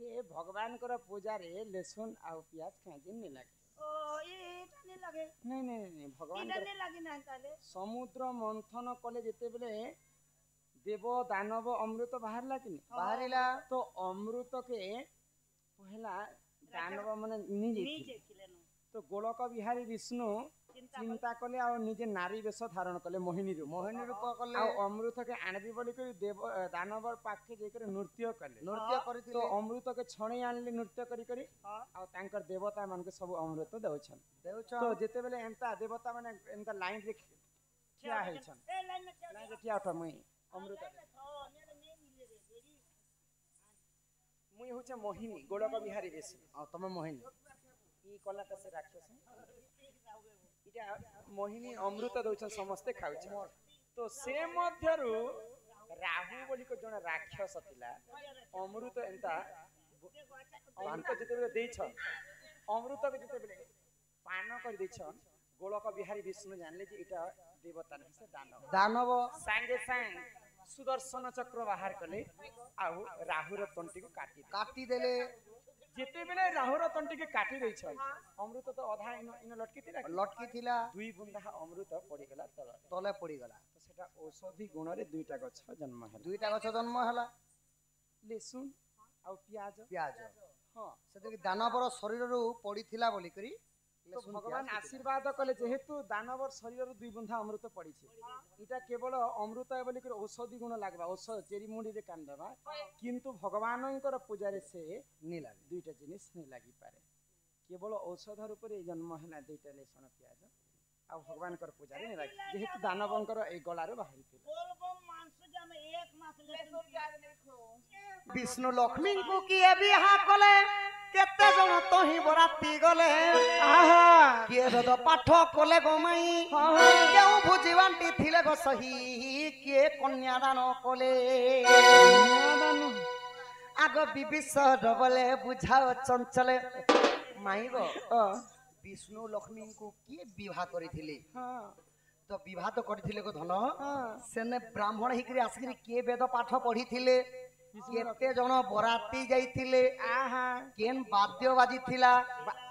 जे भगवान कर पूजा रे लहसुन आ प्याज खाए दिन नहीं लगे ओ ये नहीं लगे नहीं भगवान नहीं लगे ना ताले समुद्र मंथन कले जेते बेले देव दानव अमृत बाहरला कि बाहरिला तो अमृत के पहला दानव माने निजे तो गोलक बिहारी विष्णु चिंता कले आ निजे नारी वेश धारण कले मोहिनी रूप कले आ अमृत के आनबी बोली कर देव दानव पाखे जे कर नृत्य कले तो अमृत के छणे आनले नृत्य करी करी आ तांकर देवता मान के सब अमृत देउछन तो जेते बेले एंता देवता माने एंता लाइन रे ठिया हैछन ए लाइन में ठिया उठ मुई अमृत मुई होचे मोहिनी गोलक बिहारी वेश आ तमे मोहिनी ई कलाटा से राक्षस इटा मोहिनी अमृत दउछन समस्ते खाउछन तो से मध्यरु राहु बोली को जण राक्षस थिला अमृत एंता अमृत जते बेले देछन अमृत के जते बेले पान कर देछन गोलक बिहारी विष्णु जानले जे इटा देवता नहीं से दानव संगे संग सुदर्शन चक्र बाहर कले आउ राहुर तंटी को काटी देले जेते बेले राहुर तंटी के काटी दै छ अमृत तो आधा इन लटकी थिला दुई बुंदा अमृत पड़ी गला तले पड़ी गला तो सेटा औषधि गुण रे दुईटा गछ जन्म हला लहसुन आ प्याज हां सेते दानवर शरीर रु पड़ी थिला बोली करी तो भगवान आशीर्वाद कले जेहेतु दानवर शरीर दुई बुंदा अमृत पड़ी छे इटा केवल अमृत है बोली कर औषधि गुण लागबा औषध चेरी मुंडी रे कान देबा किंतु भगवानंकर पूजा रे से नि लागे दुईटा जिनिस नि लागि पारे केवल औषध रूप रे जन्म हला दुईटा लहसुन प्याज आ भगवान कर पूजा रे नि लागि जेहेतु दानवंकर ए गला रे बाहरी थी बोलबो मांस जामे एक मास लहसुन प्याज नहीं खो विष्णु लक्ष्मी को किए बिहा कले केते जण तही बराती गले आहा किए वेद पाठ कले गमाई केउ भुजी बांटी थिले गो सही किए कन्यादान कले आग विभीषण बोले बुझाओ चंचले माईगो विष्णु लक्ष्मी को किए विवाह करिथिले तो विवाह तो करिथिले गो धन सेने ब्राह्मण हिकरी आसकरी किए वेद पाठ पढ़िथिले केते जण बराती जाइथिले आहा केन वाद्य बाजिथिला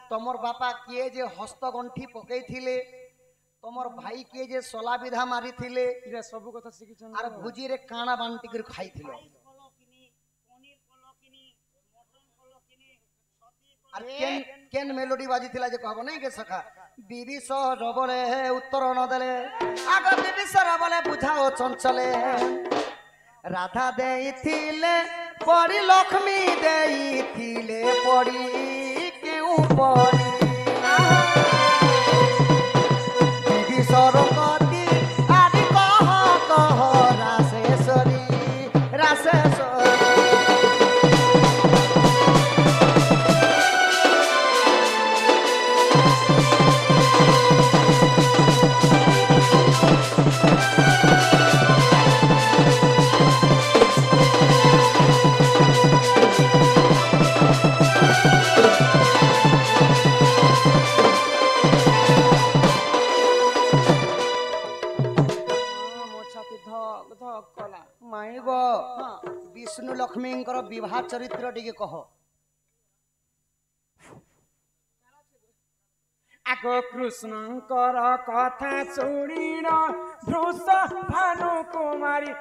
तमर बापा किए जे हस्त गंठी पकैथिले तमर भाई किए जे सला विधा मारिथिले इरा सब कथा सिखिछन आर भुजी रे काना बांटी कर खाइथिलो आर केन मेलोडी बाजिथिला जे कहबो नै के सखा विभीषण बोले उत्तर न देले आग विभीषण बोले बुझाओ चंचले राधा देइथिले पड़ी लक्ष्मी देइथिले पड़ी केउ पड़ी विभीषण कति आदि कह रासेश्वरी विष्णु लक्ष्मी विवाह चरित्र टिके कह आगो कृष्णंकर कथा शुणिन वृष भानु कुमारी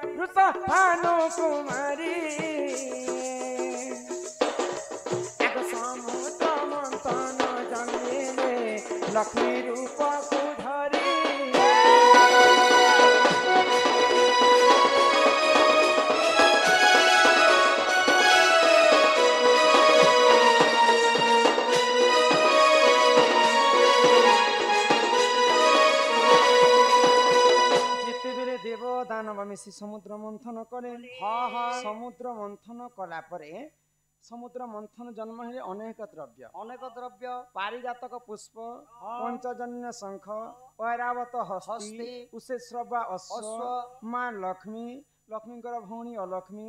आगो समुद्र मंथन जन्मिले लक्ष्मी रूप को धरी मिसी समुद्र मंथन कले समुद्र मंथन कला परे समुद्र मंथन जन्म है अनेक द्रव्य पारिजातक पुष्प पंचजन्य शंख ऐरावत हस्ती उषेश्रवा अश्व मां लक्ष्मी भौणी अलक्ष्मी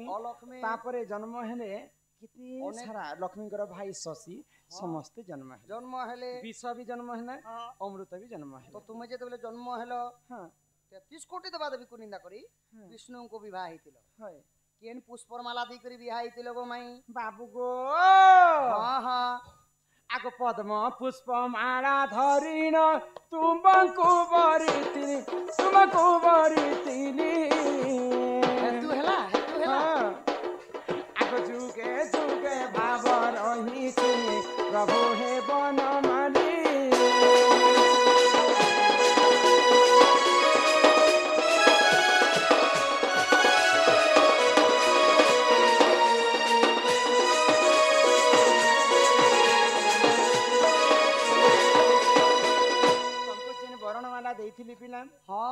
तापरे जन्म हेले किती सारा लक्ष्मीकर भाई शशि समस्ते जन्म हेले विष भी जन्म हेले अमृत भी जन्म हेले तो तुम जे जन्म हेलो 33 कोटी देवा देवी को निंदा करी विष्णु को विवाह हेतिलो केन पुष्पमाला दी करी बिहा आइतिलो गो माई बाबू गो हां हां आगो पद्म पुष्प माला धरिन तुमको बरितिनी तू हेला आगो जुगे जुगे भाव रहिछि प्रभु हे बनमाली ଦେଇଥିଲି ପିଲା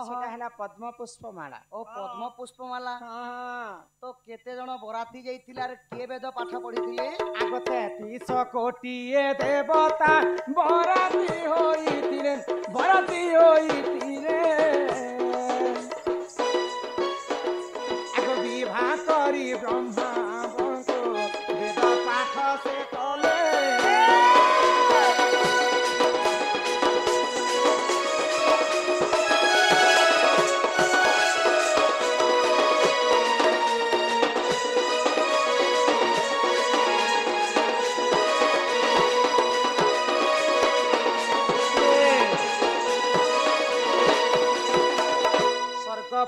ସେଟା ହେଲା ପଦ୍ମ ପୁଷ୍ପ ମାଳା ଓ ପଦ୍ମ ପୁଷ୍ପମାଲା ହଁ ତ କେତେ ଜଣ ବରାତି ଯାଇଥିଲେ ଆରେ କିଏ ବେଦ ପାଠ ପଢିଥିଲେ ଆଗ 33 କୋଟିଏ ଦେବତା ବରାତି ହୋଇଥିଲେ ଆଗ ବିବାହ କରି ବ୍ରହ୍ମାଙ୍କୁ ବେଦ ପାଠ ସେ କଲେ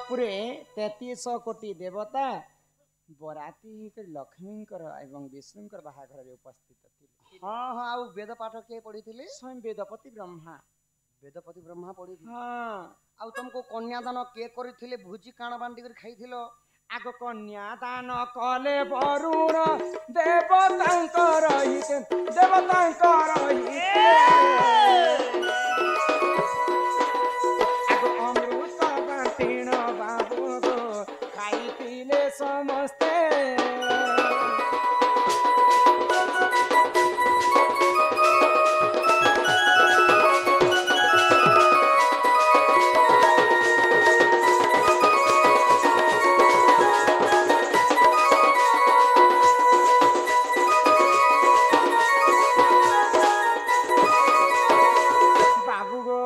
पुरे 33 कोटी देवता बराती लक्ष्मींकर एवं विष्णुंकर बाहाघर रे उपस्थित थिले हां हां आउ वेद पाठ के पढिथिले स्वयं वेदपति ब्रह्मा पढि हां आउ तुमको कन्यादान के करिथिले भुजी काण बांडी कर खाइथिलो आग कन्यादान कले वरुण देवतांकर हिते समस्ते बाबू गो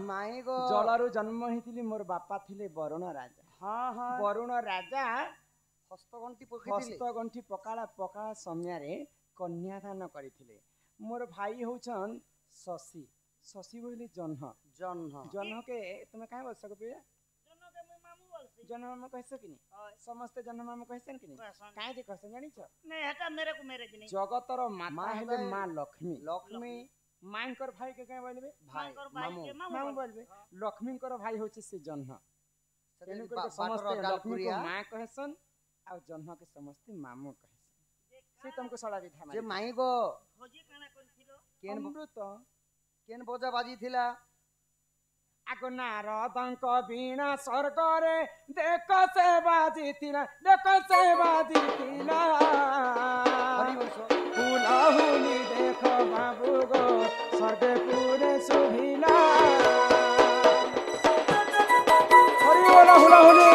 माई गो जलरू जन्म हितिली मोर बापा थिले वरुण राजा हाँ हाँ वरुण राजा हस्तगंठी पकाला समय कन्यादान करथिले मोर भाई होछन शशि बोले जन्ह के तुम काहे बोल सको पिया जन्ह मामू कहस कि समस्त जन्ह मामू कहसन कि काहे जे कहसन जानि छ नहीं हटा मेरे को मेरे नहीं जगतर माता हेले मां लक्ष्मी मांकर भाई के काहे बोलबे भाई मामू बोलबे लक्ष्मीकर भाई होचे से जन्ह तेनु कर समस्त लक्ष्मी को मां कहसन आ जन्ह के समस्त मामू कहसन से तुमको सड़ा विधा जे माई गो भोजी काना करथिलो केन अमृत केन बोजा बाजी थिला आगो नारदंक वीणा स्वर्गरे देख से बाजी थिला फूलहुली देख बाबू गो स्वर्ग पूरे सुभिला हरि बोल हुलाहुली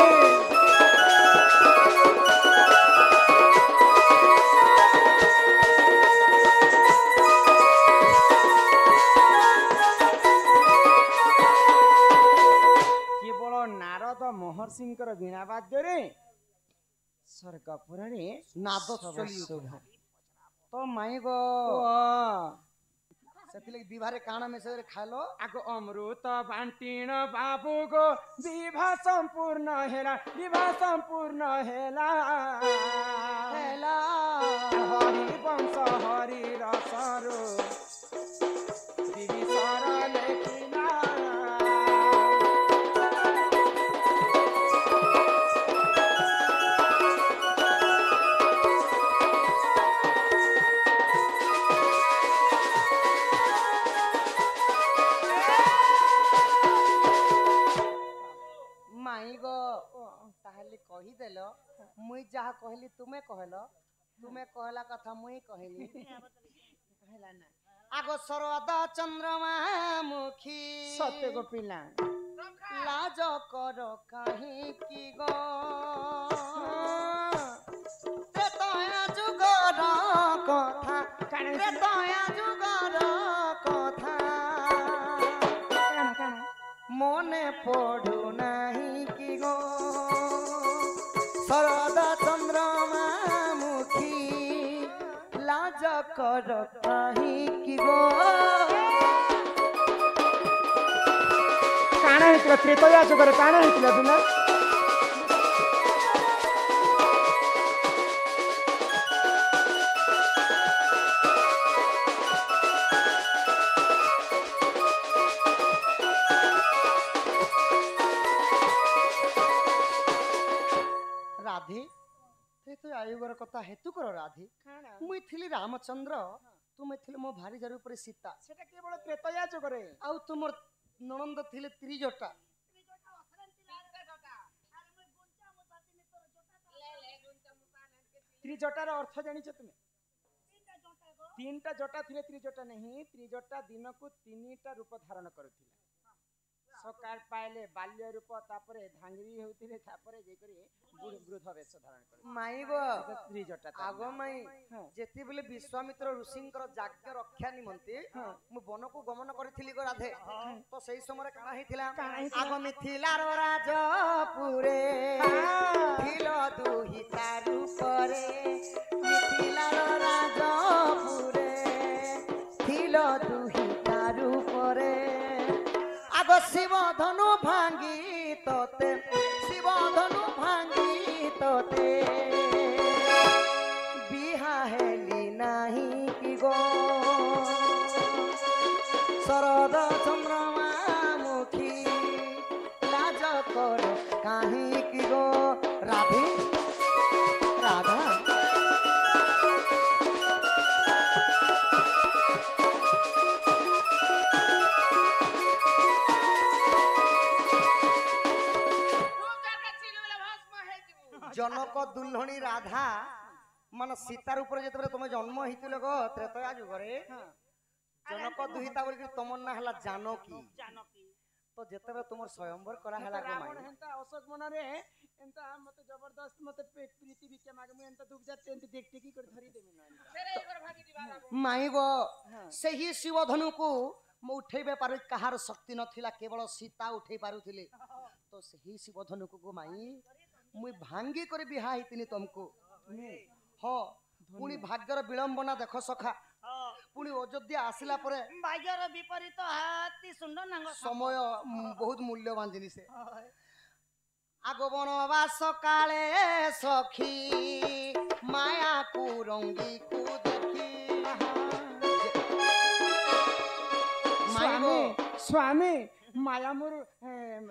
महर्षिंकर वीणा वाद्य रे स्वर्गपुर रे नाद चली तो माई गो सेतिले विवाह काना मेसेज खालो आगो अमृत बांटीण बाबू गो विवाह संपूर्ण हेला हरि वंश हरि रसरो विविसर लेखिला कही देलो मुई जहा कहली तुम्हें कहला कथा मुई कहली कहला ना आगो सरदा चंद्रमा मुखी सत्य को पिला लाज कर कहीं की गो त्रेतया जुगर कथा त्रेतया जुगर कथा मने पढ़ू नहीं की गो सरदा लाज कर काहे की गो काना हेतला त्रेतया जुगरे काना हेतला बिना राधे तो आयुगर कथा हेतु कर राधे काना मुई थिली रामचंद्र तुमे थिले मो भारी जार ऊपर सीता सेटा केवल त्रेतया जुगरे आउ तुमर ननंद थिले त्रिजटा त्रिजटार अर्थ जानिଛ तुमे तीनटा जटा थिले त्रिजटा नहीं त्रिजटा दिन को तीनटा रूप धारण करुथिला सकाळ पाइले बाल्य रूप तापरे धांगरी होतिले तापरे जे करी वृद्ध वेश धारण कर माईगो त्रिजटा आगो माई जेति बेले विश्वामित्र ऋषिंकर जाग्ञ रक्षा निमंते मु वन को गमन करथिली गो राधे तो सेही समय काना हिथिला आगो मिथिलार राजपुरे थिल दुहि तारु परे मिथिलार राजपुरे थिल दुहि तारु परे आगो शिव धनु भांगी तोते शिव धनु भांगी तोते बिहा हेली नाही की गो शरद चंद्रमा मुखी लाज कर काहे की गो राधे राधा जनक दुल्हनी राधा मान सीतार ऊपर जेतबे तुम जन्म हितिले गो त्रेतया जुगरे जनक दुहिता बोल के तुमर ना हला जानकी तो जेतबे तुमर स्वयंवर करा हला गो रावण माई हेंता अशोक मनरे एंता मते जबरदस्त मते प्रीति बिके मागे मु एंता दुख जाते एंता देख टेकी कर धरी देमी ना माई गो सही शिव धनु को मु उठेबे पारु कहार शक्ति नथिला केवल सीता उठे पारुथिले तो सही शिव धनु को माई मुई भांगी कर बिहा हितिनी तुमको हो पुणी भाग्यर विलंबना देख सखा पुणी अयोध्या आसिला परे भाग्यर विपरीत हाथी सुंदर नांग समय बहुत मूल्यवान जिनिस आगो बनवास काले सखी माया को रंगी को देखी स्वामी स्वामी माया मोर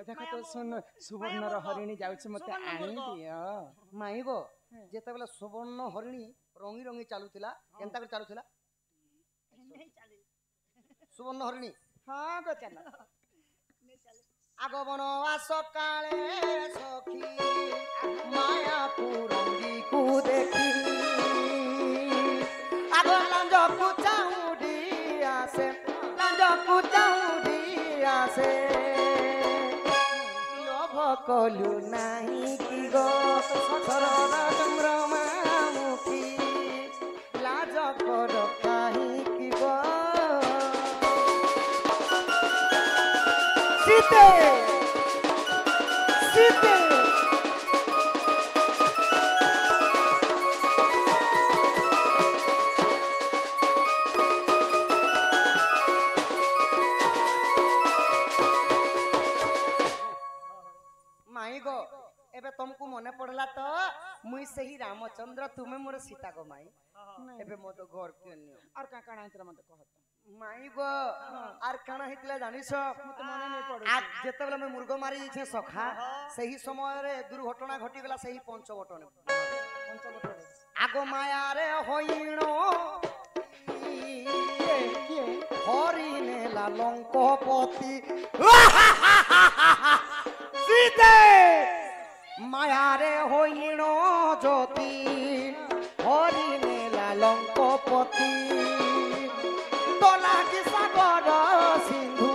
देख तो सुन सुवर्ण हरिणी जाउछ मते आनी दियो माई गो जेते बेला सुवर्ण हरिणी रंगी रंगी चालुथिला केनता कर चालुथिला सुवर्ण हरिणी हां गो चल आगो बनवास काले सखी माया को रंगी को देखी आगो लांज को चाउडी आसे लांज को चाउडी आसे लोभ कलु नाही की गो शरद चंद्रमा मुखी लाज कर काहे की गो सीते सीते माई गो एबे तुमको मने पड़ला तो मुई सही रामचंद्र तुम्हें मोर सीता गो माई एबे मो तो घर के नियो और का काना इतरा मते कहत माई गो आर काना हितला जानिस मते मने नै पड़ो आज जेतेबेले मैं मुर्ग मारी छे सखा सही समय रे दुर्घटना घटी गला सही पंचवटन आगो माया रे होइनो हरि नेला लंकोपति सीते माया रे होइनो ज्योति हरि नेला लंकोपति तोला की सागर सिंधु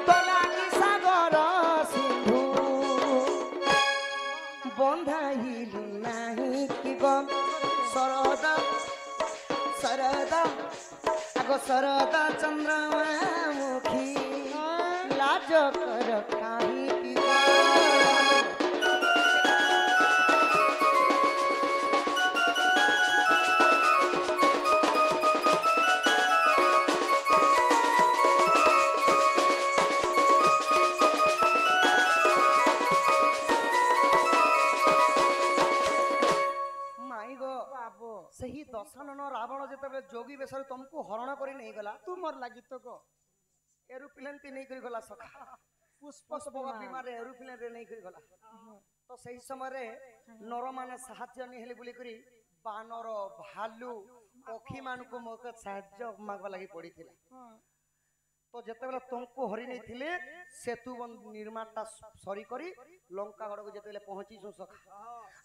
तोला की सागर सिंधु बंधाइलु नाही कि गम शरद शरद आगो शरद चंद्रमा मुखी लाज कर काहे की गम रावण जेते जोगी बेसर तुमको हरण करी नहीं गला तुमर लागी तो को एरोप्लेन ती नहीं करी गला सखा पुष्प पुष्प विमान एरोप्लेन रे नहीं करी गला तो सही समय रे नर माने साहाय्य नहीं हेले बोली करी बानर भालू पक्षी मान को मोके साहाय्य मागवा लगी पड़ी थिला तो जेते बेला तुमको हरि नहीं थिले सेतु बंद निर्माणटा सरी करी लंका गड़ को जेते बेला पहुंची सु सखा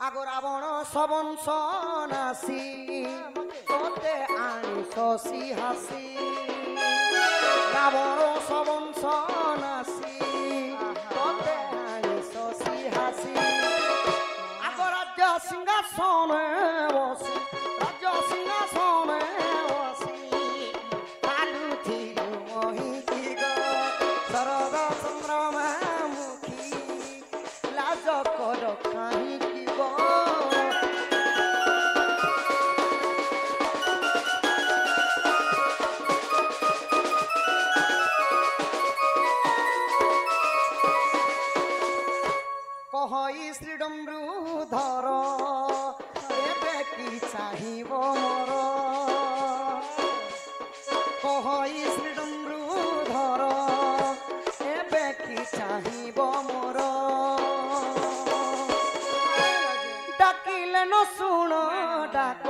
आगो रावण सबन सनासी तोते आनी ससी हासी रावण सबन सनासी तोते आनी ससी हासी आगो राज्य सिंहासन बसी राज्य सिंहासन बसी कालू थिलु मोहि गो शरद चंद्रमा मुखी लाज कर काहि की गो कहई श्रीडम्रू धर एबे की चाहिब मोर कहई श्रीडम्रू धर एबे की चाहिब मोर डाकिले न सुण डाक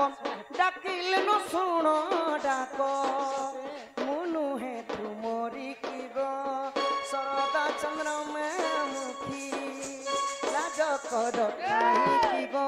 डाकिले न सुण डाक मुनु हे तुमरी की गो शरदा चंद्रमा मुखी लाज कर काहे की गो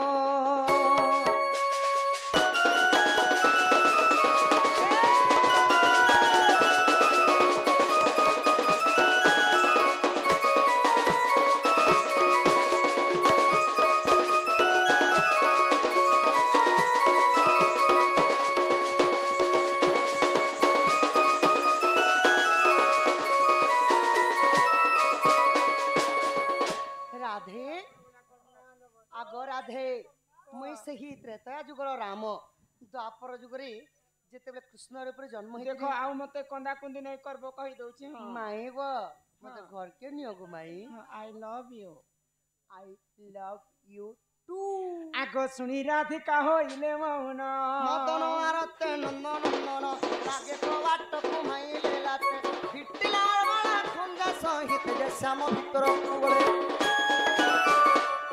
राधे आगो राधे मुई सही त्रेता जुगर राम द्वापर जुगरे जेते बेले कृष्ण रूप जन्म हे देखो आउ मते कंदा कुंदी नहीं करबो कहि दउची हां माई वो मते घर के नियो गो माई I love you I love you too आगो सुनी राधिका होइले मौन मदन आरते नंदन नंदन लागे तो वाट को माई लेलाते फिटिला वाला खंगा सहित जे श्याम भितर बोले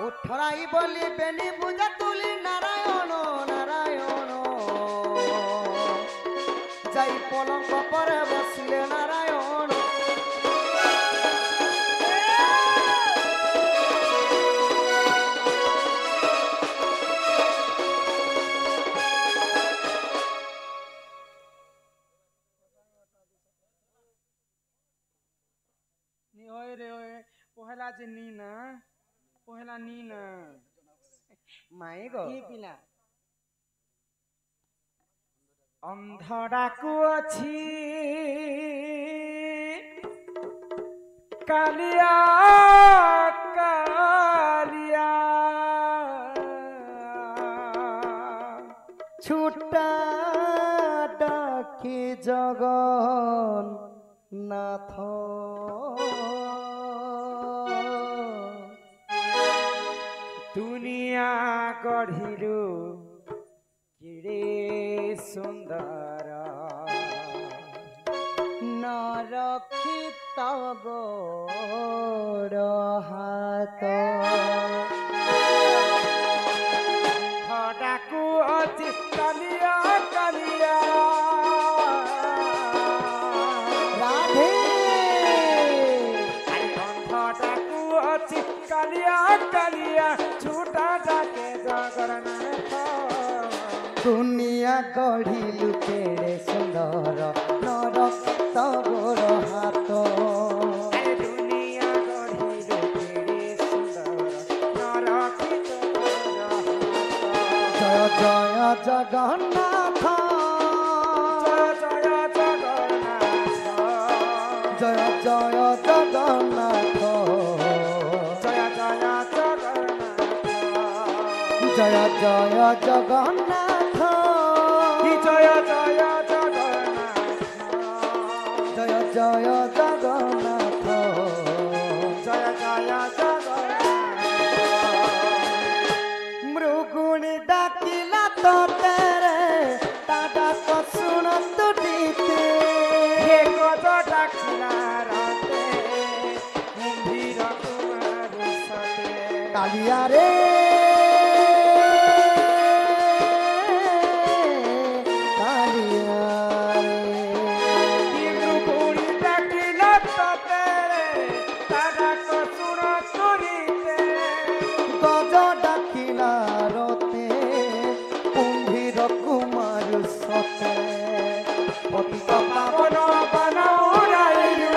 उठराई बोली बेनी पूजा तुली नारायण नारायण जाई पलंग पर बसिले नारायण नी होय रे होय पहला जे नी ना पहला नी ना माई गो की पिला अंधडाकू अछि कालिया कालिया छुटा डाके जगन नाथ दुनिया गढ़िलु किड़े सुंदर न रक्षित गोड़ हाथ हडाकू अछि कालिया कालिया राधे हडाकू अछि कालिया कालिया छूटा डाके जगन्नाथ दुनिया गढ़िलु केड़े सुंदर न रक्षित गोड़ हाथ दुनिया गढ़िलु केड़े सुंदर नरकित जय जय जगन्नाथ जय जय जगन्नाथ जय जय जगन्नाथ जय जय जगन्नाथ जय जय जगन्नाथ जय जय जगन्नाथ जय जय जगन्नाथ जय जय जगन्नाथ मृगुणी डाकिला तो तेरे ता ডাক শুন তুলিতে হে গজ ডাকিলা রাতে কুম্ভীর তোমার সাথে কালিয়া রে কালিয়া রে কিন্তু বুড়ি ডাকিলা তোতে তারা তো শুন তুলিতে গজ ডাকিলা রতে কুম্ভীর কুমার সতে পতিত পাবন বনাউরাইল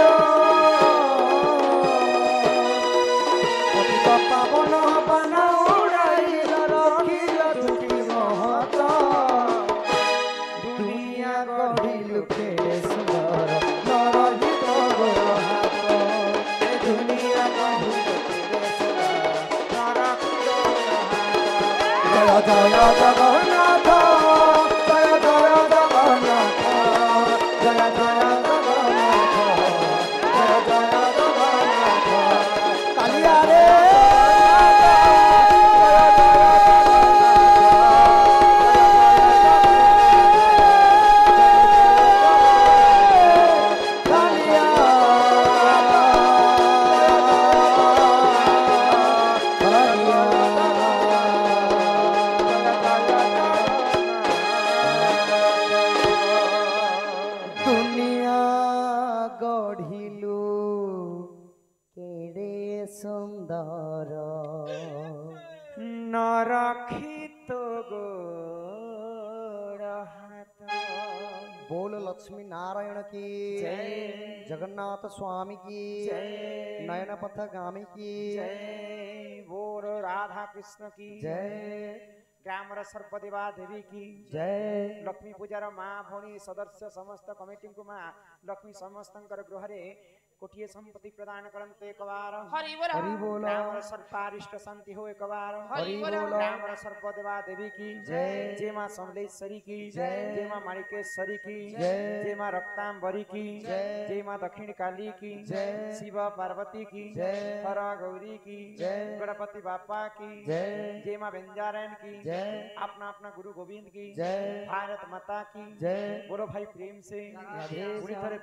পতিত পাবন বনাউরাইল রখিল দুটি মহত দুনিয়া গঢ়িল কেড়ে সুন্দর নরহিত গোর হাত এ দুনিয়া গঢ়িল কেড়ে সুন্দর নরহিত গোর হাত জয় জয় জগন্নাথ জয় জয় জগন্নাথ জয় জয় জগন্নাথ জয় জয় জগন্নাথ কালিয়া রে কালিয়া দুনিয়া গঢ়িলু কেড়ে সুন্দর নরক্ষিত গোড় হাত बोल लक्ष्मी नारायण की जय। जगन्नाथ स्वामी की जय। नयन पथ गामी की जय बोल राधा कृष्ण की जय ग्रामर सर्पदेवा देवी की जय लक्ष्मी पूजार माँ भौणी सदस्य समस्त कमिटी को माँ लक्ष्मी समस्त गृहरे कोटिए संपत्ति प्रदान करते एक बार हरि बोल हरि बोल ग्रामर सर्पारिष्ट शांति हो एक बार हरि बोल ग्रामर सर्पदेवा देवी की जय। जय माँ समलेश्वरी की जय। जय माँ माणिकेश्वरी की जय। जय माँ रक्तांबरी की जय। जय माँ दक्षिण काली की जय। शिव पार्वती की जय। हर गौरी की जय। गणपति बापा की जय। जय माँ बेंजारन की जय। अपना अपना गुरु गोविंद की जय। भारत माता की जय। बोलो भाई प्रेम से राधे पूरी श्याम। तरह